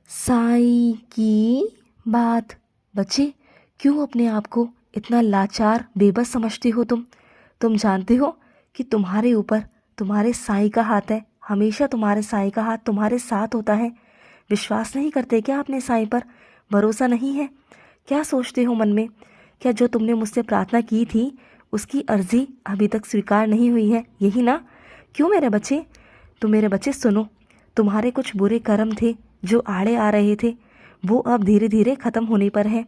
साईं की बात। बच्चे, क्यों अपने आप को इतना लाचार बेबस समझते हो तुम जानते हो कि तुम्हारे ऊपर तुम्हारे साईं का हाथ है। हमेशा तुम्हारे साईं का हाथ तुम्हारे साथ होता है। विश्वास नहीं करते क्या अपने साईं पर? भरोसा नहीं है क्या? सोचते हो मन में क्या जो तुमने मुझसे प्रार्थना की थी उसकी अर्जी अभी तक स्वीकार नहीं हुई है, यही ना? क्यों मेरे बच्चे? तो मेरे बच्चे सुनो, तुम्हारे कुछ बुरे कर्म थे जो आड़े आ रहे थे, वो अब धीरे धीरे ख़त्म होने पर है।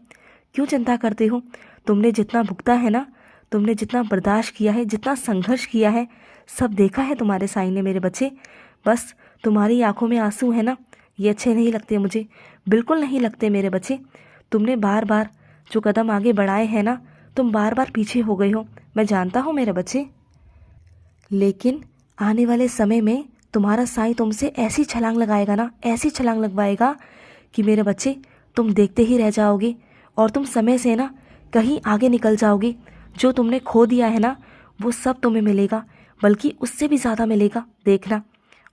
क्यों चिंता करते हो? तुमने जितना भुगता है ना, तुमने जितना बर्दाश्त किया है, जितना संघर्ष किया है, सब देखा है तुम्हारे साईं ने मेरे बच्चे। बस तुम्हारी आंखों में आंसू है ना, ये अच्छे नहीं लगते मुझे, बिल्कुल नहीं लगते मेरे बच्चे। तुमने बार बार जो कदम आगे बढ़ाए हैं ना, तुम बार बार पीछे हो गए हो, मैं जानता हूँ मेरे बच्चे। लेकिन आने वाले समय में तुम्हारा साईं तुमसे ऐसी छलांग लगाएगा ना, ऐसी छलांग लगवाएगा कि मेरे बच्चे तुम देखते ही रह जाओगे और तुम समय से ना कहीं आगे निकल जाओगे। जो तुमने खो दिया है ना, वो सब तुम्हें मिलेगा, बल्कि उससे भी ज़्यादा मिलेगा, देखना।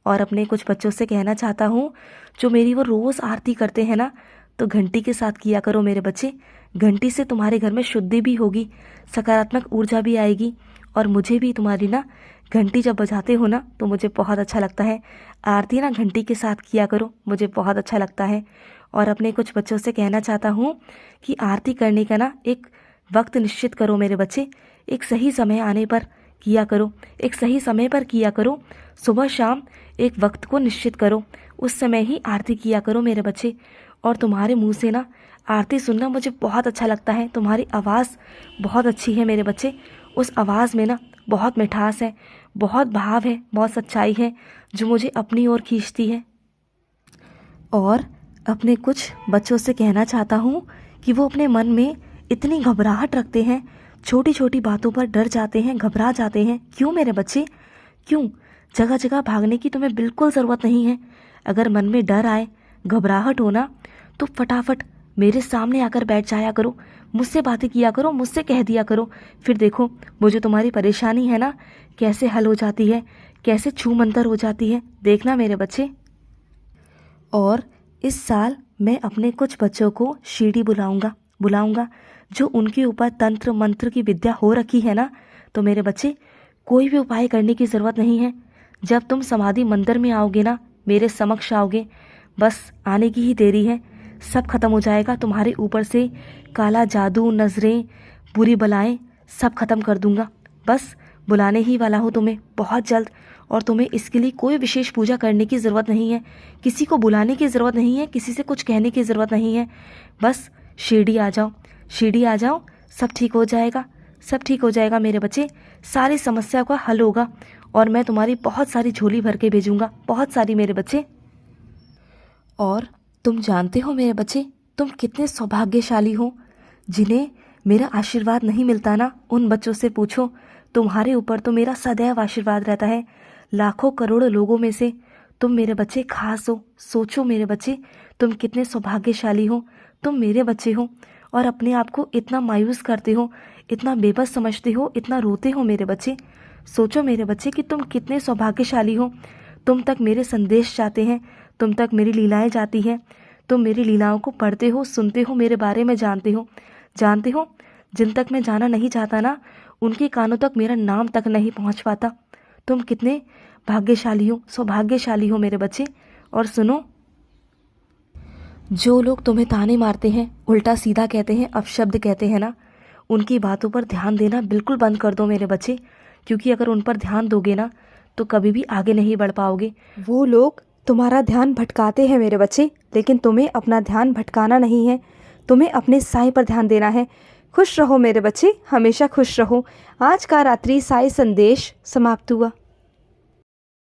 और अपने कुछ बच्चों से कहना चाहता हूँ जो मेरी वो रोज़ आरती करते हैं ना, तो घंटी के साथ किया करो मेरे बच्चे। घंटी से तुम्हारे घर में शुद्धि भी होगी, सकारात्मक ऊर्जा भी आएगी। और मुझे भी तुम्हारी ना घंटी जब बजाते हो ना तो मुझे बहुत अच्छा लगता है। आरती ना घंटी के साथ किया करो, मुझे बहुत अच्छा लगता है। और अपने कुछ बच्चों से कहना चाहता हूँ कि आरती करने का ना एक वक्त निश्चित करो मेरे बच्चे। एक सही समय आने पर किया करो, एक सही समय पर किया करो। सुबह शाम एक वक्त को निश्चित करो, उस समय ही आरती किया करो मेरे बच्चे। और तुम्हारे मुंह से ना आरती सुनना मुझे बहुत अच्छा लगता है। तुम्हारी आवाज़ बहुत अच्छी है मेरे बच्चे, उस आवाज़ में ना बहुत मिठास है, बहुत भाव है, बहुत सच्चाई है जो मुझे अपनी ओर खींचती है। और अपने कुछ बच्चों से कहना चाहता हूँ कि वो अपने मन में इतनी घबराहट रखते हैं, छोटी छोटी बातों पर डर जाते हैं, घबरा जाते हैं। क्यों मेरे बच्चे? क्यों? जगह जगह भागने की तुम्हें बिल्कुल ज़रूरत नहीं है। अगर मन में डर आए, घबराहट हो ना, तो फटाफट मेरे सामने आकर बैठ जाया करो, मुझसे बातें किया करो, मुझसे कह दिया करो। फिर देखो वो जो तुम्हारी परेशानी है ना, कैसे हल हो जाती है, कैसे छू मंतर हो जाती है, देखना मेरे बच्चे। और इस साल मैं अपने कुछ बच्चों को शिरडी बुलाऊंगा जो उनके ऊपर तंत्र मंत्र की विद्या हो रखी है ना। तो मेरे बच्चे, कोई भी उपाय करने की ज़रूरत नहीं है। जब तुम समाधि मंदिर में आओगे ना, मेरे समक्ष आओगे, बस आने की ही देरी है, सब खत्म हो जाएगा। तुम्हारे ऊपर से काला जादू, नज़रें, बुरी बलाएं सब खत्म कर दूंगा। बस बुलाने ही वाला हूँ तुम्हें बहुत जल्द। और तुम्हें इसके लिए कोई विशेष पूजा करने की ज़रूरत नहीं है, किसी को बुलाने की ज़रूरत नहीं है, किसी से कुछ कहने की ज़रूरत नहीं है। बस शिरडी आ जाओ, शिरडी आ जाओ, सब ठीक हो जाएगा, सब ठीक हो जाएगा मेरे बच्चे। सारी समस्या का हल होगा और मैं तुम्हारी बहुत सारी झोली भर के भेजूँगा, बहुत सारी मेरे बच्चे। और तुम जानते हो मेरे बच्चे, तुम कितने सौभाग्यशाली हो। जिन्हें मेरा आशीर्वाद नहीं मिलता ना, उन बच्चों से पूछो, तुम्हारे ऊपर तो मेरा सदैव आशीर्वाद रहता है। लाखों करोड़ों लोगों में से तुम मेरे बच्चे खास हो। सोचो मेरे बच्चे, तुम कितने सौभाग्यशाली हो, तुम मेरे बच्चे हो। और अपने आप को इतना मायूस करते हो, इतना बेबस समझते हो, इतना रोते हो मेरे बच्चे। सोचो मेरे बच्चे कि तुम कितने सौभाग्यशाली हो। तुम तक मेरे संदेश जाते हैं, तुम तक मेरी लीलाएं जाती हैं, तुम मेरी लीलाओं को पढ़ते हो, सुनते हो, मेरे बारे में जानते हो। जिन तक मैं जाना नहीं चाहता ना, उनके कानों तक मेरा नाम तक नहीं पहुंच पाता। तुम कितने भाग्यशाली हो, सौभाग्यशाली हो मेरे बच्चे। और सुनो, जो लोग तुम्हें ताने मारते हैं, उल्टा सीधा कहते हैं, अपशब्द कहते हैं ना, उनकी बातों पर ध्यान देना बिल्कुल बंद कर दो मेरे बच्चे। क्योंकि अगर उन पर ध्यान दोगे ना तो कभी भी आगे नहीं बढ़ पाओगे। वो लोग तुम्हारा ध्यान भटकाते हैं मेरे बच्चे, लेकिन तुम्हें अपना ध्यान भटकाना नहीं है, तुम्हें अपने साईं पर ध्यान देना है। खुश रहो मेरे बच्चे, हमेशा खुश रहो। आज का रात्रि साईं संदेश समाप्त हुआ।